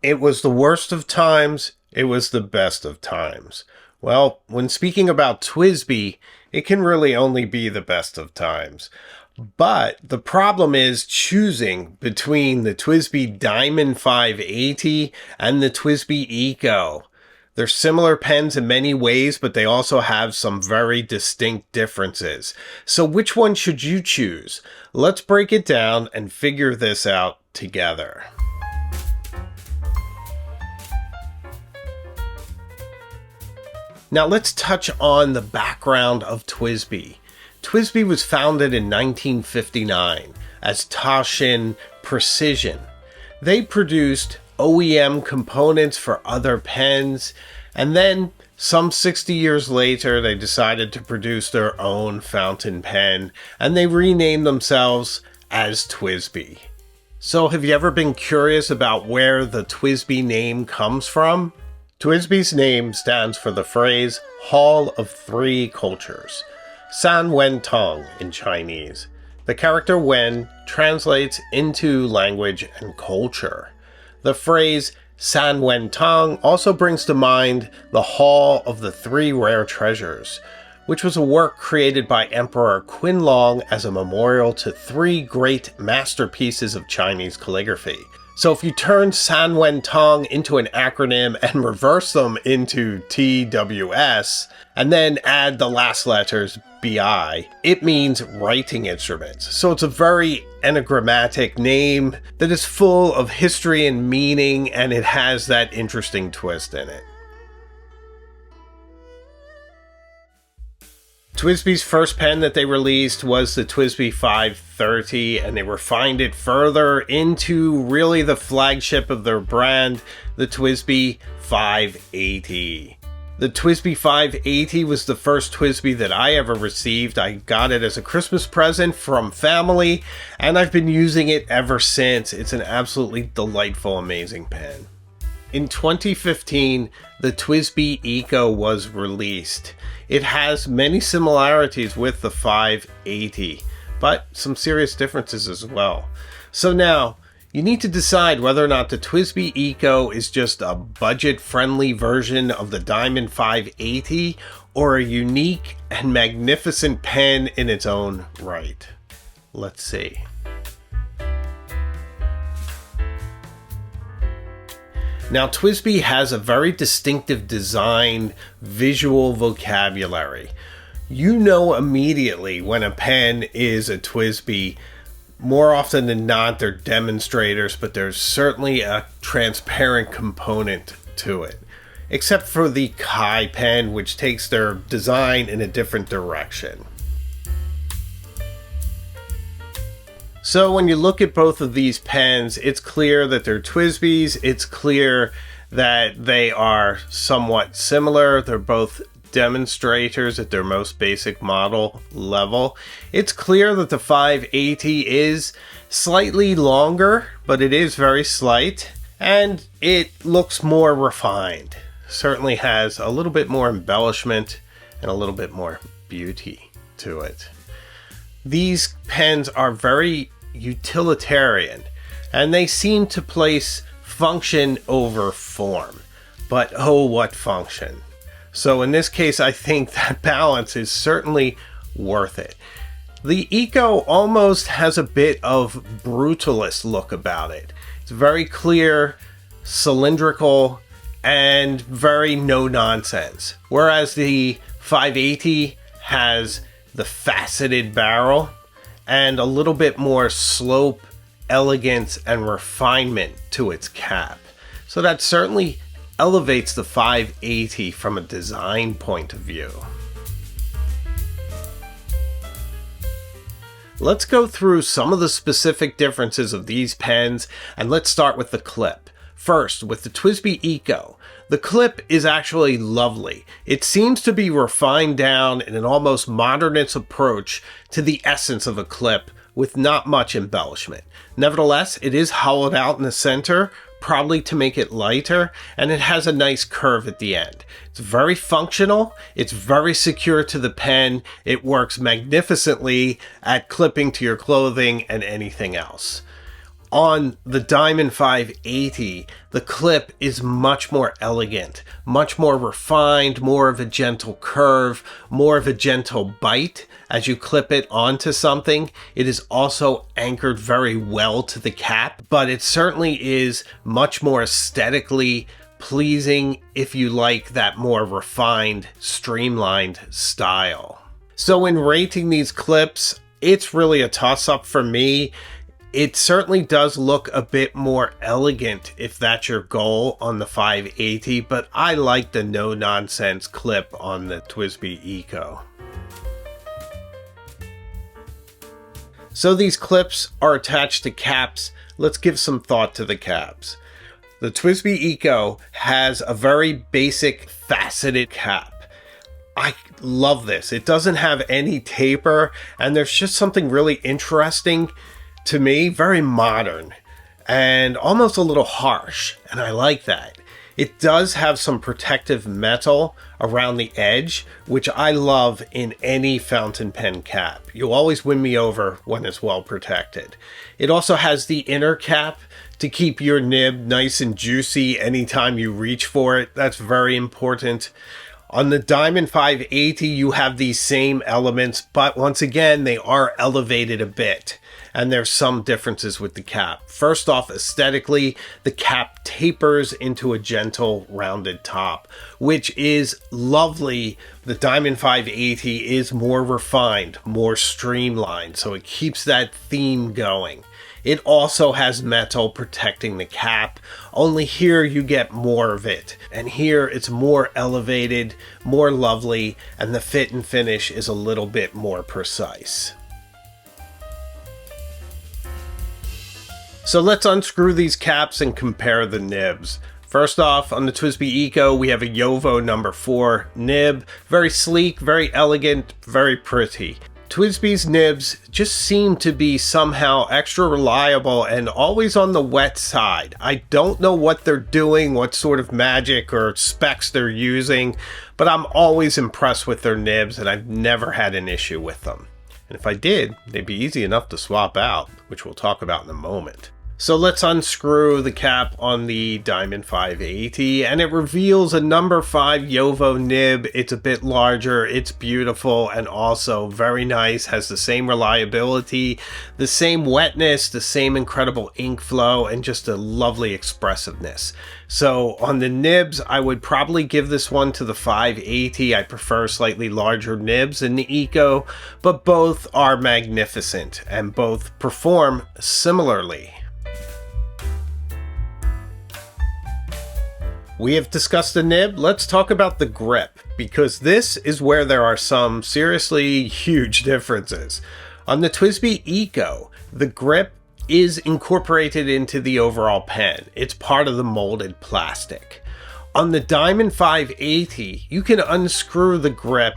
It was the worst of times, it was the best of times. Well, when speaking about TWSBI, it can really only be the best of times. But the problem is choosing between the TWSBI Diamond 580 and the TWSBI Eco. They're similar pens in many ways, but they also have some very distinct differences. So which one should you choose? Let's break it down and figure this out together. Now let's touch on the background of TWSBI. TWSBI was founded in 1959 as Toshin Precision. They produced OEM components for other pens, and then some 60 years later they decided to produce their own fountain pen, and they renamed themselves as TWSBI. So have you ever been curious about where the TWSBI name comes from? TWSBI's name stands for the phrase Hall of Three Cultures, San Wen Tong in Chinese. The character Wen translates into language and culture. The phrase San Wen Tong also brings to mind the Hall of the Three Rare Treasures, which was a work created by Emperor Qianlong as a memorial to three great masterpieces of Chinese calligraphy. So if you turn San Wen Tong into an acronym and reverse them into TWS, and then add the last letters BI, it means writing instruments. So it's a very enigmatic name that is full of history and meaning, and it has that interesting twist in it. TWSBI's first pen that they released was the TWSBI 530, and they refined it further into really the flagship of their brand, the TWSBI 580. The TWSBI 580 was the first TWSBI that I ever received. I got it as a Christmas present from family, and I've been using it ever since. It's an absolutely delightful, amazing pen. In 2015, the TWSBI Eco was released. It has many similarities with the 580, but some serious differences as well. So now, you need to decide whether or not the TWSBI Eco is just a budget-friendly version of the Diamond 580 or a unique and magnificent pen in its own right. Let's see. Now, TWSBI has a very distinctive design, visual vocabulary. You know immediately when a pen is a TWSBI. More often than not, they're demonstrators, but there's certainly a transparent component to it. Except for the Kai pen, which takes their design in a different direction. So when you look at both of these pens, it's clear that they're TWSBIs. It's clear that they are somewhat similar. They're both demonstrators at their most basic model level. It's clear that the 580 is slightly longer, but it is very slight, and it looks more refined. Certainly has a little bit more embellishment and a little bit more beauty to it. These pens are very utilitarian, and they seem to place function over form. But oh, what function! So in this case, I think that balance is certainly worth it. The Eco almost has a bit of brutalist look about it. It's very clear, cylindrical, and very no-nonsense. Whereas the 580 has the faceted barrel and a little bit more slope, elegance, and refinement to its cap. So that certainly elevates the 580 from a design point of view. Let's go through some of the specific differences of these pens, and let's start with the clip. First, with the TWSBI Eco, the clip is actually lovely. It seems to be refined down in an almost modernist approach to the essence of a clip with not much embellishment. Nevertheless, it is hollowed out in the center, probably to make it lighter, and it has a nice curve at the end. It's very functional, it's very secure to the pen, it works magnificently at clipping to your clothing and anything else. On the Diamond 580, the clip is much more elegant, much more refined, more of a gentle curve, more of a gentle bite as you clip it onto something. It is also anchored very well to the cap, but it certainly is much more aesthetically pleasing if you like that more refined, streamlined style. So in rating these clips, it's really a toss-up for me. It certainly does look a bit more elegant if that's your goal on the 580, but I like the no-nonsense clip on the TWSBI Eco. So these clips are attached to caps. Let's give some thought to the caps. The TWSBI Eco has a very basic faceted cap. I love this. It doesn't have any taper, and there's just something really interesting to me, very modern and almost a little harsh, and I like that. It does have some protective metal around the edge, which I love in any fountain pen cap. You always win me over when it's well protected. It also has the inner cap to keep your nib nice and juicy anytime you reach for it. That's very important. On the Diamond 580, you have these same elements, but once again, they are elevated a bit. And there's some differences with the cap. First off, aesthetically, the cap tapers into a gentle, rounded top, which is lovely. The Diamond 580 is more refined, more streamlined, so it keeps that theme going. It also has metal protecting the cap, only here you get more of it. And here it's more elevated, more lovely, and the fit and finish is a little bit more precise. So let's unscrew these caps and compare the nibs. First off, on the TWSBI Eco, we have a Jowo number 4 nib. Very sleek, very elegant, very pretty. TWSBI's nibs just seem to be somehow extra reliable and always on the wet side. I don't know what they're doing, what sort of magic or specs they're using, but I'm always impressed with their nibs and I've never had an issue with them. And if I did, they'd be easy enough to swap out, which we'll talk about in a moment. So let's unscrew the cap on the Diamond 580, and it reveals a number 5 Jowo nib. It's a bit larger, it's beautiful, and also very nice, has the same reliability, the same wetness, the same incredible ink flow, and just a lovely expressiveness. So on the nibs, I would probably give this one to the 580. I prefer slightly larger nibs in the Eco, but both are magnificent and both perform similarly. We have discussed the nib. Let's talk about the grip, because this is where there are some seriously huge differences. On the TWSBI Eco, the grip is incorporated into the overall pen. It's part of the molded plastic. On the Diamond 580, you can unscrew the grip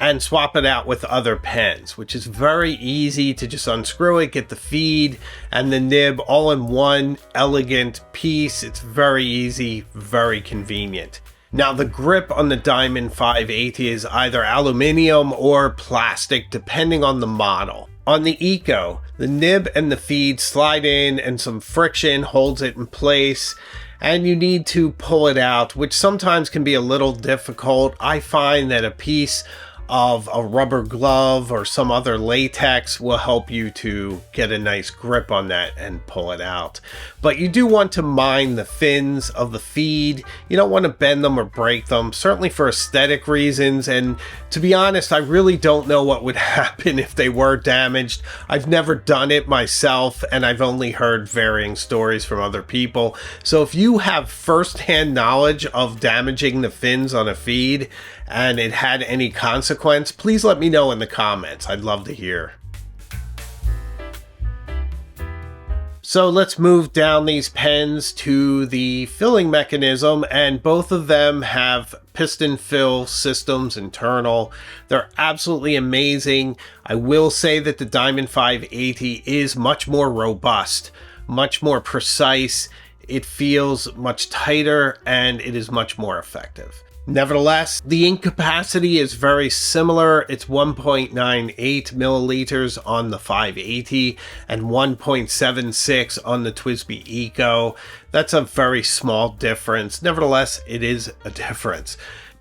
and swap it out with other pens, which is very easy to just unscrew it, get the feed and the nib all in one elegant piece. It's very easy, very convenient. Now the grip on the Diamond 580 is either aluminum or plastic, depending on the model. On the Eco, the nib and the feed slide in and some friction holds it in place, and you need to pull it out, which sometimes can be a little difficult. I find that a piece of a rubber glove or some other latex will help you to get a nice grip on that and pull it out. But you do want to mind the fins of the feed. You don't want to bend them or break them, certainly for aesthetic reasons. And to be honest, I really don't know what would happen if they were damaged. I've never done it myself, and I've only heard varying stories from other people. So if you have first-hand knowledge of damaging the fins on a feed and it had any consequence, please let me know in the comments. I'd love to hear. So let's move down these pens to the filling mechanism, and both of them have piston fill systems internal. They're absolutely amazing. I will say that the Diamond 580 is much more robust, much more precise. It feels much tighter and it is much more effective. Nevertheless, the ink capacity is very similar. It's 1.98 milliliters on the 580 and 1.76 on the TWSBI Eco. That's a very small difference. Nevertheless, it is a difference.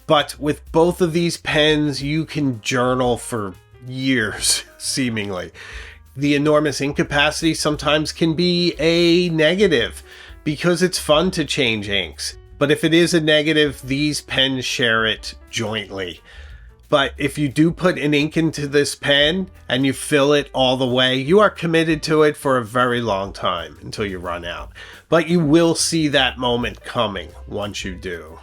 But with both of these pens, you can journal for years, seemingly. The enormous ink capacity sometimes can be a negative because it's fun to change inks. But if it is a negative, these pens share it jointly. But if you do put an ink into this pen and you fill it all the way, you are committed to it for a very long time until you run out. But you will see that moment coming once you do.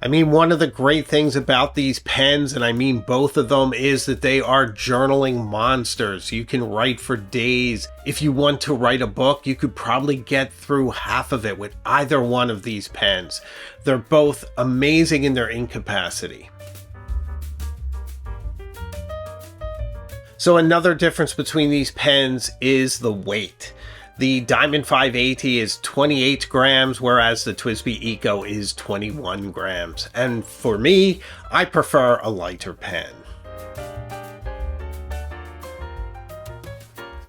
I mean, one of the great things about these pens, and I mean both of them, is that they are journaling monsters. You can write for days. If you want to write a book, you could probably get through half of it with either one of these pens. They're both amazing in their ink capacity. So another difference between these pens is the weight. The Diamond 580 is 28 grams, whereas the TWSBI Eco is 21 grams. And for me, I prefer a lighter pen.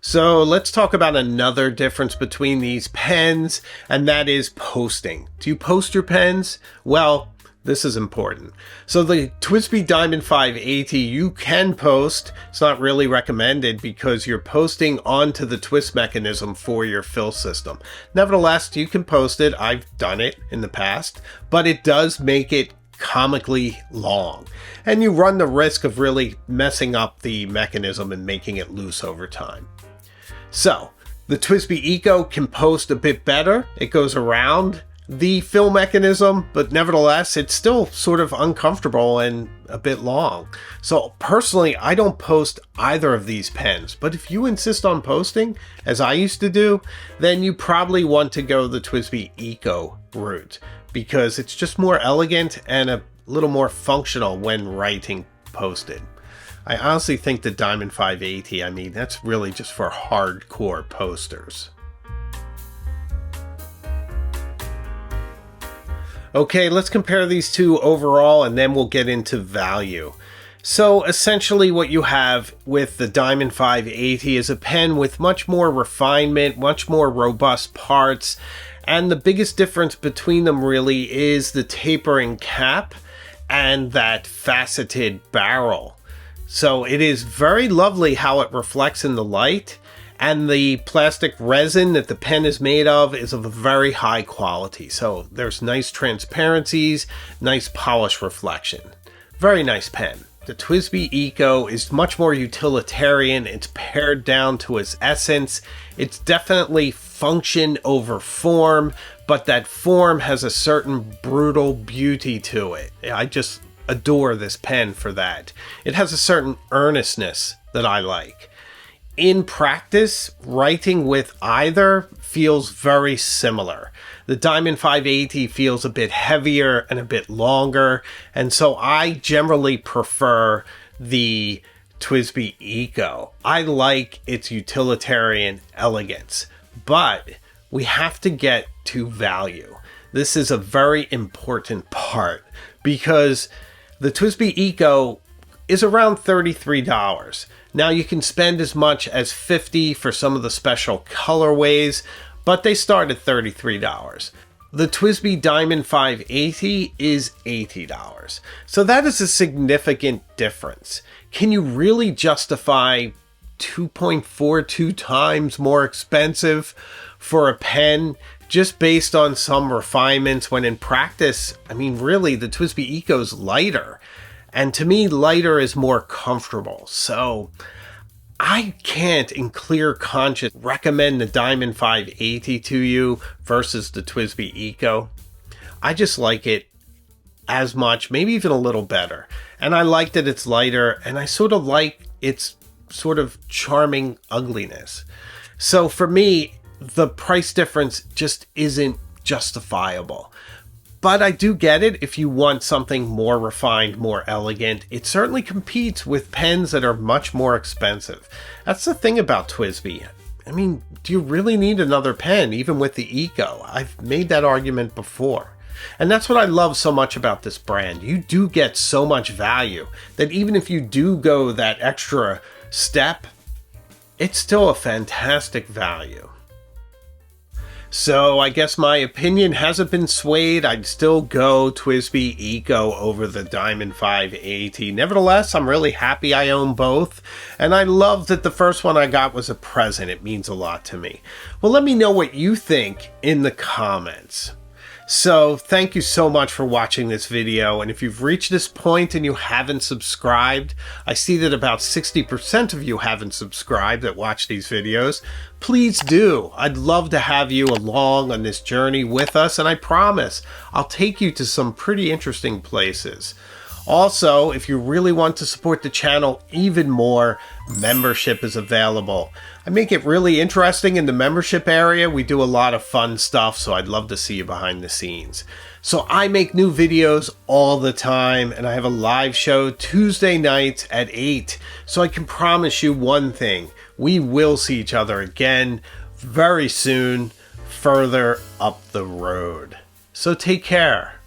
So let's talk about another difference between these pens, and that is posting. Do you post your pens? Well, this is important. So the TWSBI Diamond 580, you can post. It's not really recommended because you're posting onto the twist mechanism for your fill system. Nevertheless, you can post it. I've done it in the past, but it does make it comically long. And you run the risk of really messing up the mechanism and making it loose over time. So the TWSBI Eco can post a bit better. It goes around the fill mechanism, but nevertheless, it's still sort of uncomfortable and a bit long. So personally, I don't post either of these pens, but if you insist on posting, as I used to do, then you probably want to go the TWSBI Eco route because it's just more elegant and a little more functional when writing posted. I honestly think the Diamond 580, I mean, that's really just for hardcore posters. Okay, let's compare these two overall and then we'll get into value. So essentially what you have with the Diamond 580 is a pen with much more refinement, much more robust parts, and the biggest difference between them really is the tapering cap and that faceted barrel. So it is very lovely how it reflects in the light. And the plastic resin that the pen is made of is of a very high quality. So there's nice transparencies, nice polish reflection. Very nice pen. The TWSBI Eco is much more utilitarian. It's pared down to its essence. It's definitely function over form, but that form has a certain brutal beauty to it. I just adore this pen for that. It has a certain earnestness that I like. In practice, writing with either feels very similar. The Diamond 580 feels a bit heavier and a bit longer, and so I generally prefer the TWSBI Eco. I like its utilitarian elegance, but we have to get to value. This is a very important part because the TWSBI Eco is around $33. Now you can spend as much as $50 for some of the special colorways, but they start at $33. The TWSBI Diamond 580 is $80. So that is a significant difference. Can you really justify 2.42 times more expensive for a pen just based on some refinements when in practice, I mean, really the TWSBI Eco is lighter. And to me, lighter is more comfortable. So I can't in clear conscience recommend the Diamond 580 to you versus the TWSBI Eco. I just like it as much, maybe even a little better. And I like that it's lighter, and I sort of like its sort of charming ugliness. So for me, the price difference just isn't justifiable. But I do get it if you want something more refined, more elegant. It certainly competes with pens that are much more expensive. That's the thing about TWSBI. I mean, do you really need another pen, even with the Eco? I've made that argument before. And that's what I love so much about this brand. You do get so much value that even if you do go that extra step, it's still a fantastic value. So I guess my opinion hasn't been swayed. I'd still go TWSBI Eco over the Diamond 580. Nevertheless, I'm really happy I own both. And I love that the first one I got was a present. It means a lot to me. Well, let me know what you think in the comments. So thank you so much for watching this video, and if you've reached this point and you haven't subscribed, I see that about 60% of you haven't subscribed that watch these videos. Please do. I'd love to have you along on this journey with us, and I promise I'll take you to some pretty interesting places. Also, if you really want to support the channel even more, membership is available. I make it really interesting in the membership area. We do a lot of fun stuff, so I'd love to see you behind the scenes. So I make new videos all the time, and I have a live show Tuesday nights at 8. So I can promise you one thing. We will see each other again very soon, further up the road. So take care.